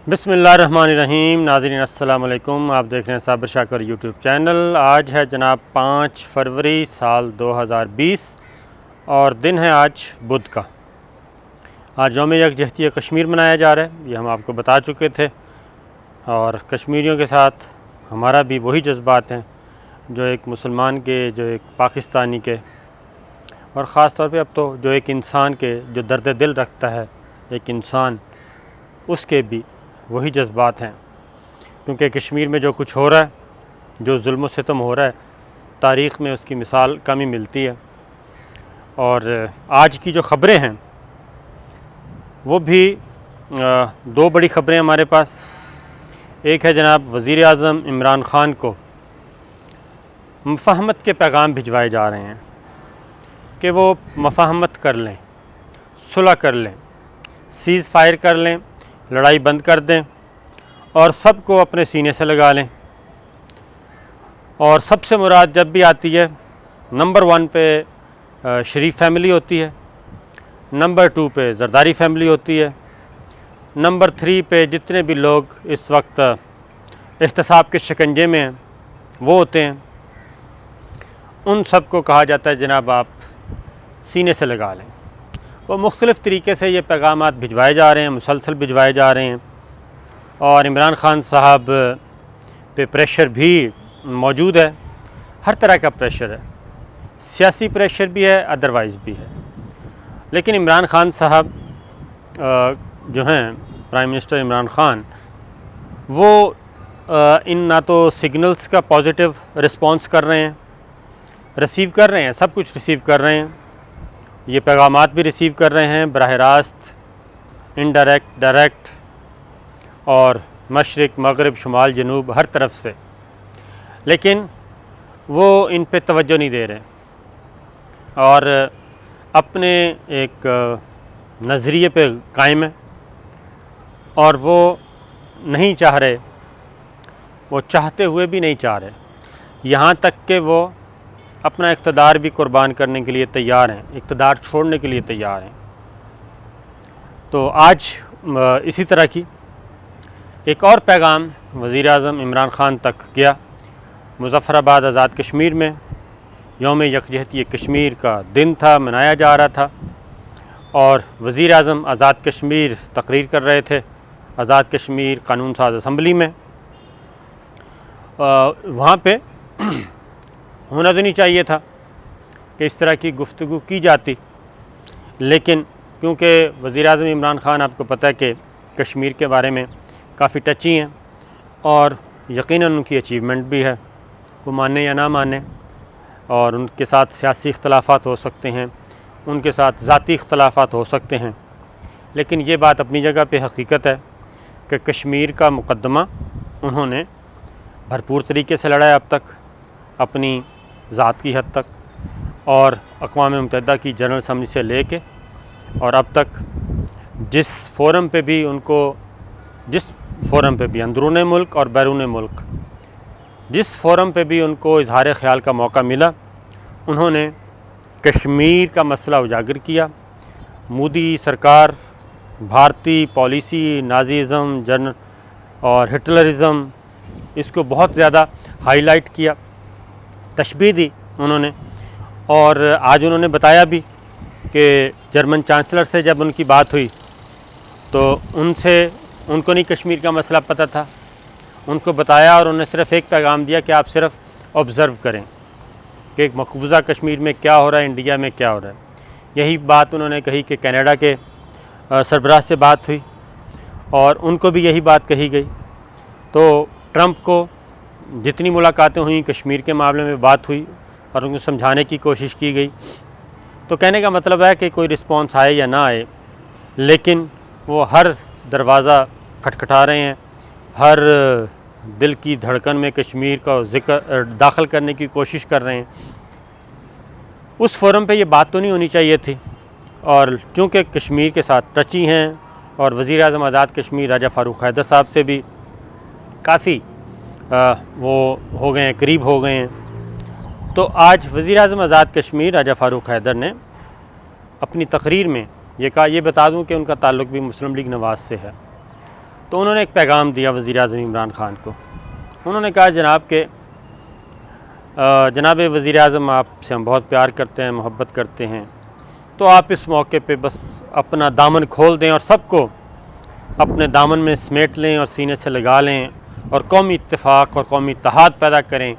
बिस्मिल्लाहिर्रहमानिर्रहीम। नाज़रीन अस्सलाम वालेकुम। आप देख रहे हैं साबिर शाकर यूट्यूब चैनल। आज है जनाब 5 फरवरी साल 2020 और दिन है आज बुध का। आज यौम यकजहती कश्मीर मनाया जा रहा है, ये हम आपको बता चुके थे। और कश्मीरियों के साथ हमारा भी वही जज्बात हैं जो एक मुसलमान के, जो एक पाकिस्तानी के, और ख़ास तौर पे अब तो जो एक इंसान के जो दर्द दिल रखता है एक इंसान, उसके भी वही जज्बात हैं। क्योंकि कश्मीर में जो कुछ हो रहा है, जो जुल्म सितम हो रहा है, तारीख़ में उसकी मिसाल कम ही मिलती है। और आज की जो ख़बरें हैं वो भी दो बड़ी ख़बरें हमारे पास। एक है जनाब वज़ीर आज़म इमरान ख़ान को मुफ़ाहमत के पैगाम भिजवाए जा रहे हैं कि वो मुफ़ाहमत कर लें, सुलह कर लें, सीज़ फायर कर लें, लड़ाई बंद कर दें और सबको अपने सीने से लगा लें। और सबसे मुराद जब भी आती है, नंबर 1 पे शरीफ फैमिली होती है, नंबर 2 पे जरदारी फैमिली होती है, नंबर 3 पे जितने भी लोग इस वक्त एहतसाब के शिकंजे में हैं वो होते हैं। उन सब को कहा जाता है जनाब आप सीने से लगा लें। वो मुख्तलिफ़ तरीके से ये पैगामात भिजवाए जा रहे हैं, मुसलसल भिजवाए जा रहे हैं। और इमरान ख़ान साहब पे प्रेशर भी मौजूद है, हर तरह का प्रेशर है, सियासी प्रेशर भी है, अदरवाइज़ भी है। लेकिन इमरान ख़ान साहब जो हैं, प्राइम मिनिस्टर इमरान ख़ान, वो इन ना तो सिग्नल्स का पॉजिटिव रिस्पॉन्स कर रहे हैं, रिसीव कर रहे हैं, सब कुछ रिसीव कर रहे हैं। ये पैगामात भी रिसीव कर रहे हैं बराह रास्त, इनडायरेक्ट, डायरेक्ट, और मशरिक़, मगरिब, शुमाल, जनूब, हर तरफ से। लेकिन वो इन पे तवज्जो नहीं दे रहे और अपने एक नज़रिए पे कायम है। और वो नहीं चाह रहे, वो चाहते हुए भी नहीं चाह रहे, यहाँ तक कि वो अपना इक़्तिदार भी कुर्बान करने के लिए तैयार हैं, इक़्तिदार छोड़ने के लिए तैयार हैं। तो आज इसी तरह की एक और पैगाम वज़ीर आज़म इमरान ख़ान तक गया। मुज़फ़्फ़राबाद आज़ाद कश्मीर में यौम यकजहती कश्मीर का दिन था, मनाया जा रहा था। और वज़ीर आज़म आज़ाद कश्मीर तकरीर कर रहे थे आज़ाद कश्मीर कानून साज असम्बली में। वहाँ पे होना तो नहीं चाहिए था कि इस तरह की गुफ्तगू की जाती, लेकिन क्योंकि वज़ीर आज़म इमरान ख़ान, आपको पता है कि कश्मीर के बारे में काफ़ी टची हैं और यकीनन उनकी अचीवमेंट भी है, वो माने या ना माने। और उनके साथ सियासी इख्तलाफात हो सकते हैं, उनके साथ ज़ाती इख्तलाफात हो सकते हैं, लेकिन ये बात अपनी जगह पे हकीकत है कि कश्मीर का मुक़द्दमा उन्होंने भरपूर तरीके से लड़ा है अब तक, अपनी ज़ात की हद तक, और अक़वाम मुत्तहिदा की जनरल असम्बली से लेके और अब तक जिस फ़ोरम पे भी अंदरूनी मुल्क और बैरूनी मुल्क, जिस फ़ोरम पे भी उनको इज़हार ख़याल का मौका मिला, उन्होंने कश्मीर का मसला उजागर किया। मोदी सरकार भारतीय पॉलिसी, नाज़ीज़म, जन और हिटलरिज़म, इसको बहुत ज़्यादा हाईलाइट किया, तशबीह दी उन्होंने। और आज उन्होंने बताया भी कि जर्मन चांसलर से जब उनकी बात हुई तो उनको नहीं कश्मीर का मसला पता था, उनको बताया और उन्होंने सिर्फ़ एक पैगाम दिया कि आप सिर्फ़ ऑब्ज़र्व करें कि एक मकबूज़ा कश्मीर में क्या हो रहा है, इंडिया में क्या हो रहा है। यही बात उन्होंने कही कि कनाडा के सरबराह से बात हुई और उनको भी यही बात कही गई। तो ट्रंप को जितनी मुलाकातें हुई, कश्मीर के मामले में बात हुई और उनको समझाने की कोशिश की गई। तो कहने का मतलब है कि कोई रिस्पॉन्स आए या ना आए, लेकिन वो हर दरवाज़ा खटखटा रहे हैं, हर दिल की धड़कन में कश्मीर का ज़िक्र दाखिल करने की कोशिश कर रहे हैं। उस फोरम पे ये बात तो नहीं होनी चाहिए थी, और चूँकि कश्मीर के साथ टची हैं और वज़ीर आज़म आज़ाद कश्मीर राजा फ़ारूक हैदर साहब से भी काफ़ी वो हो गए हैं, करीब हो गए हैं। तो आज वज़ीर आज़म आज़ाद कश्मीर राजा फ़ारूक हैदर ने अपनी तकरीर में ये कहा, ये बता दूं कि उनका ताल्लुक़ भी मुस्लिम लीग नवाज़ से है। तो उन्होंने एक पैगाम दिया वज़ीर-ए-आज़म इमरान ख़ान को। उन्होंने कहा जनाब वज़ीर-ए-आज़म, आपसे हम बहुत प्यार करते हैं, मोहब्बत करते हैं, तो आप इस मौके पे बस अपना दामन खोल दें और सबको अपने दामन में समेट लें और सीने से लगा लें और कौमी इत्तेफाक और कौमी इत्तेहाद पैदा करें।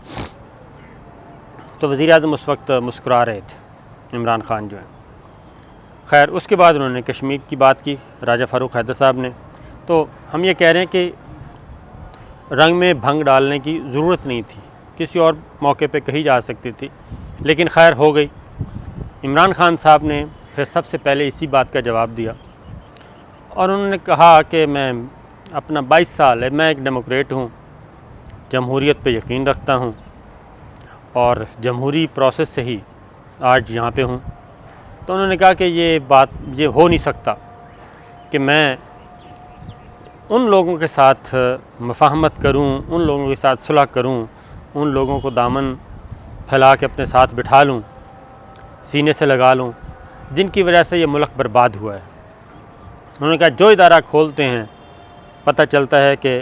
तो वज़ीर-ए-आज़म उस वक्त मुस्कुरा रहे थे, इमरान ख़ान जो हैं। खैर, उसके बाद उन्होंने कश्मीर की बात की, राजा फ़ारूक हैदर साहब ने। तो हम ये कह रहे हैं कि रंग में भंग डालने की ज़रूरत नहीं थी, किसी और मौके पे कही जा सकती थी, लेकिन खैर हो गई। इमरान ख़ान साहब ने फिर सबसे पहले इसी बात का जवाब दिया और उन्होंने कहा कि मैं अपना 22 साल है, मैं एक डेमोक्रेट हूँ, जमहूरियत पे यकीन रखता हूँ और जमहूरी प्रोसेस से ही आज यहाँ पे हूँ। तो उन्होंने कहा कि ये हो नहीं सकता कि मैं उन लोगों के साथ मुफ़ाहमत करूं, उन लोगों के साथ सुलह करूं, उन लोगों को दामन फैला के अपने साथ बिठा लूं, सीने से लगा लूं, जिनकी वजह से ये मुल्क बर्बाद हुआ है। उन्होंने कहा जो इदारा खोलते हैं पता चलता है कि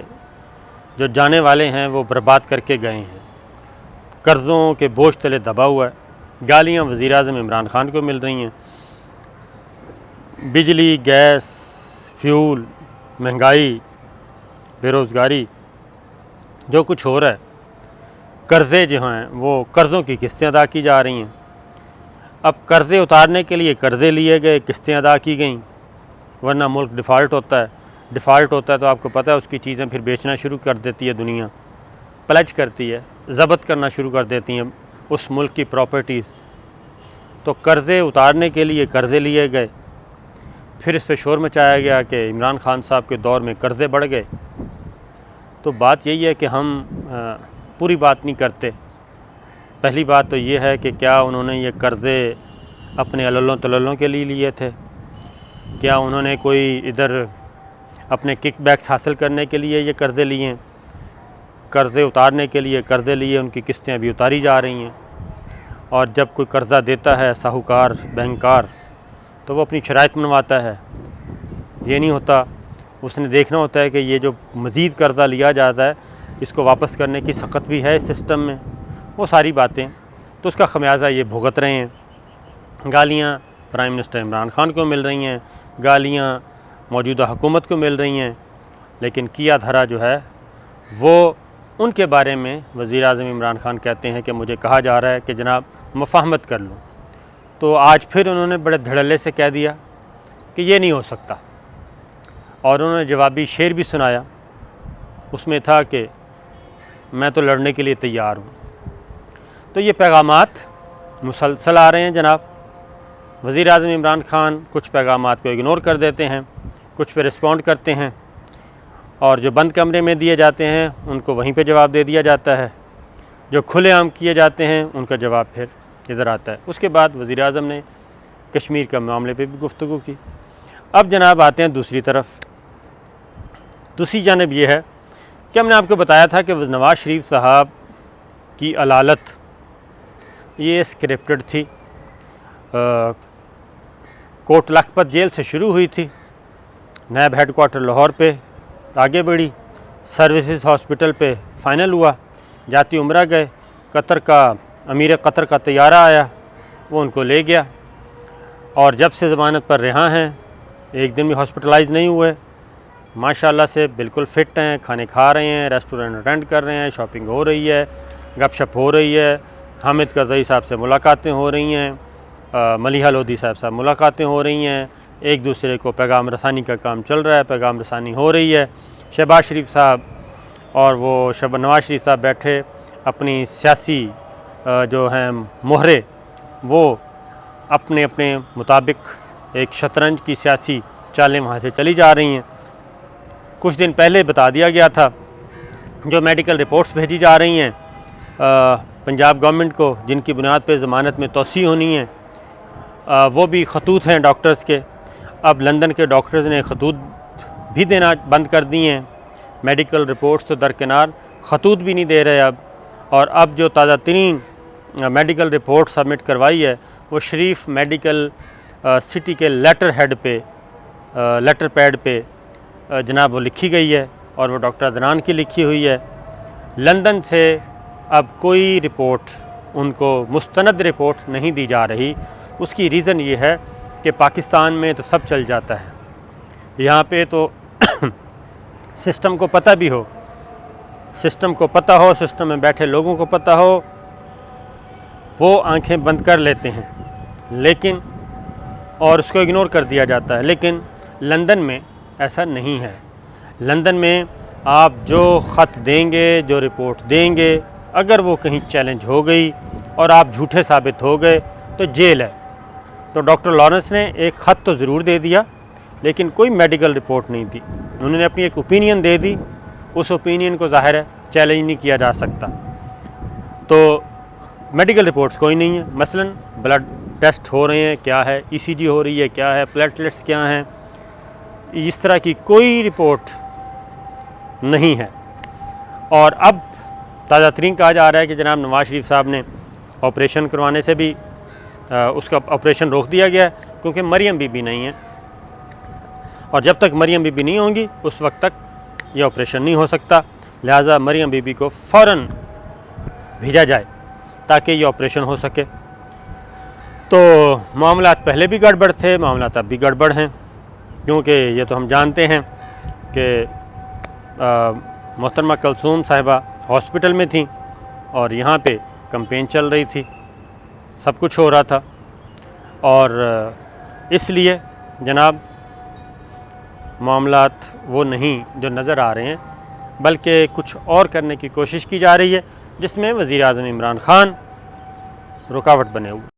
जो जाने वाले हैं वो बर्बाद करके गए हैं, कर्ज़ों के बोझ तले दबा हुआ है। गालियाँ वज़ीर-ए-आज़म इमरान ख़ान को मिल रही हैं, बिजली, गैस, फ्यूल, महंगाई, बेरोज़गारी, जो कुछ हो रहा है, कर्ज़े जो हैं वो कर्ज़ों की किस्तें अदा की जा रही हैं। अब कर्ज़े उतारने के लिए कर्ज़े लिए गए, किस्तें अदा की गईं, वरना मुल्क डिफ़ॉल्ट होता है। डिफ़ॉल्ट होता है तो आपको पता है उसकी चीज़ें फिर बेचना शुरू कर देती है दुनिया, प्लेज करती है, ज़ब्त करना शुरू कर देती हैं उस मुल्क की प्रॉपर्टीज़। तो कर्ज़े उतारने के लिए कर्ज़े लिए गए, फिर इस पे शोर मचाया गया कि इमरान ख़ान साहब के दौर में कर्ज़े बढ़ गए। तो बात यही है कि हम पूरी बात नहीं करते। पहली बात तो ये है कि क्या उन्होंने ये कर्ज़े अपने अल्लों तल्लों के लिए लिए थे? क्या उन्होंने कोई इधर अपने किकबैक्स हासिल करने के लिए ये कर्ज़े लिए हैं? कर्ज़े उतारने के लिए कर्ज़े लिए, उनकी किस्तें अभी उतारी जा रही हैं। और जब कोई कर्ज़ा देता है साहूकार, बैंकार, तो वो अपनी शराइत मनवाता है। ये नहीं होता, उसने देखना होता है कि ये जो मज़ीद कर्ज़ा लिया जाता है इसको वापस करने की सख्त भी है इस सिस्टम में, वो सारी बातें। तो उसका ख़मियाज़ा ये भुगत रहे हैं। गालियाँ प्राइम मिनिस्टर इमरान ख़ान को मिल रही हैं, गालियाँ मौजूदा हुकूमत को मिल रही हैं, लेकिन किया धरा जो है वो उनके बारे में वज़ीर-ए-आज़म इमरान ख़ान कहते हैं कि मुझे कहा जा रहा है कि जनाब मुफ़ाहमत कर लूँ। तो आज फिर उन्होंने बड़े धड़ल्ले से कह दिया कि ये नहीं हो सकता, और उन्होंने जवाबी शेर भी सुनाया। उसमें था कि मैं तो लड़ने के लिए तैयार हूँ। तो ये पैगामात मुसलसल आ रहे हैं जनाब। वज़ीर-ए-आज़म इमरान ख़ान कुछ पैगामात को इग्नोर कर देते हैं, कुछ पे रिस्पॉन्ड करते हैं, और जो बंद कमरे में दिए जाते हैं उनको वहीं पे जवाब दे दिया जाता है। जो खुलेआम किए जाते हैं उनका जवाब फिर इधर आता है। उसके बाद वज़ीर-ए-आज़म ने कश्मीर के मामले पे भी गुफ्तगू की। अब जनाब आते हैं दूसरी तरफ। दूसरी जानिब ये है कि हमने आपको बताया था कि नवाज़ शरीफ साहब की अलालत ये स्क्रिप्टेड थी। कोट लखपत जेल से शुरू हुई थी, नैब हेडक्वार्टर लाहौर पे आगे बढ़ी, सर्विसेज हॉस्पिटल पे फ़ाइनल हुआ, जाती उम्रा गए, कतर का अमीर कतर का तैयारा आया, वो उनको ले गया, और जब से ज़मानत पर रिहा हैं, एक दिन भी हॉस्पिटलाइज नहीं हुए, माशाल्लाह से बिल्कुल फ़िट हैं, खाने खा रहे हैं, रेस्टोरेंट अटेंड कर रहे हैं, शॉपिंग हो रही है, गपशप हो रही है, हामिद करज़ई साहब से मुलाकातें हो रही हैं, मलिहा लोधी साहब मुलाकातें हो रही हैं, एक दूसरे को पैगाम रसानी का काम चल रहा है, पैगाम रसानी हो रही है। शहबाज शरीफ साहब और वो नवाज़ शरीफ साहब बैठे अपनी सियासी जो हैं मोहरे, वो अपने अपने मुताबिक एक शतरंज की सियासी चालें वहाँ से चली जा रही हैं। कुछ दिन पहले बता दिया गया था जो मेडिकल रिपोर्ट्स भेजी जा रही हैं पंजाब गवर्नमेंट को, जिनकी बुनियाद पे ज़मानत में तोसी होनी है, वो भी खतूत हैं डॉक्टर्स के। अब लंदन के डॉक्टर्स ने खतूत भी देना बंद कर दिए हैं, मेडिकल रिपोर्ट्स तो दरकिनार खतूत भी नहीं दे रहे अब। और अब जो ताज़ा तरीन मेडिकल रिपोर्ट सबमिट करवाई है वो शरीफ मेडिकल सिटी के लेटर हेड पे, लेटर पैड पे जनाब वो लिखी गई है और वो डॉक्टर अदनान की लिखी हुई है। लंदन से अब कोई रिपोर्ट उनको मुस्तनद रिपोर्ट नहीं दी जा रही। उसकी रीज़न ये है कि पाकिस्तान में तो सब चल जाता है, यहाँ पे तो सिस्टम को पता भी हो, सिस्टम को पता हो, सिस्टम में बैठे लोगों को पता हो, वो आंखें बंद कर लेते हैं लेकिन और उसको इग्नोर कर दिया जाता है। लेकिन लंदन में ऐसा नहीं है। लंदन में आप जो ख़त देंगे, जो रिपोर्ट देंगे, अगर वो कहीं चैलेंज हो गई और आप झूठे साबित हो गए तो जेल है। तो डॉक्टर लॉरेंस ने एक ख़त तो ज़रूर दे दिया लेकिन कोई मेडिकल रिपोर्ट नहीं दी। उन्होंने अपनी एक ओपिनियन दे दी, उस ओपिनियन को ज़ाहिर है चैलेंज नहीं किया जा सकता। तो मेडिकल रिपोर्ट्स कोई नहीं है। मसलन ब्लड टेस्ट हो रहे हैं, क्या है, ईसीजी हो रही है, क्या है, प्लेटलेट्स क्या हैं, इस तरह की कोई रिपोर्ट नहीं है। और अब ताज़ा तरीन कहा जा रहा है कि जनाब नवाज़ शरीफ साहब ने ऑपरेशन करवाने से भी उसका ऑपरेशन रोक दिया गया है क्योंकि मरियम बीबी नहीं है और जब तक मरियम बीबी नहीं होंगी उस वक्त तक ये ऑपरेशन नहीं हो सकता। लिहाजा मरियम बीबी को फ़ौरन भेजा जाए ताकि ये ऑपरेशन हो सके। तो मामलात पहले भी गड़बड़ थे, मामलात अब भी गड़बड़ हैं क्योंकि ये तो हम जानते हैं कि मोहतरमा कलसूम साहिबा हॉस्पिटल में थी और यहाँ पे कैंपेन चल रही थी, सब कुछ हो रहा था और इसलिए जनाब मामलात वो नहीं जो नज़र आ रहे हैं, बल्कि कुछ और करने की कोशिश की जा रही है जिसमें वज़ीर आज़म इमरान ख़ान रुकावट बने हुए।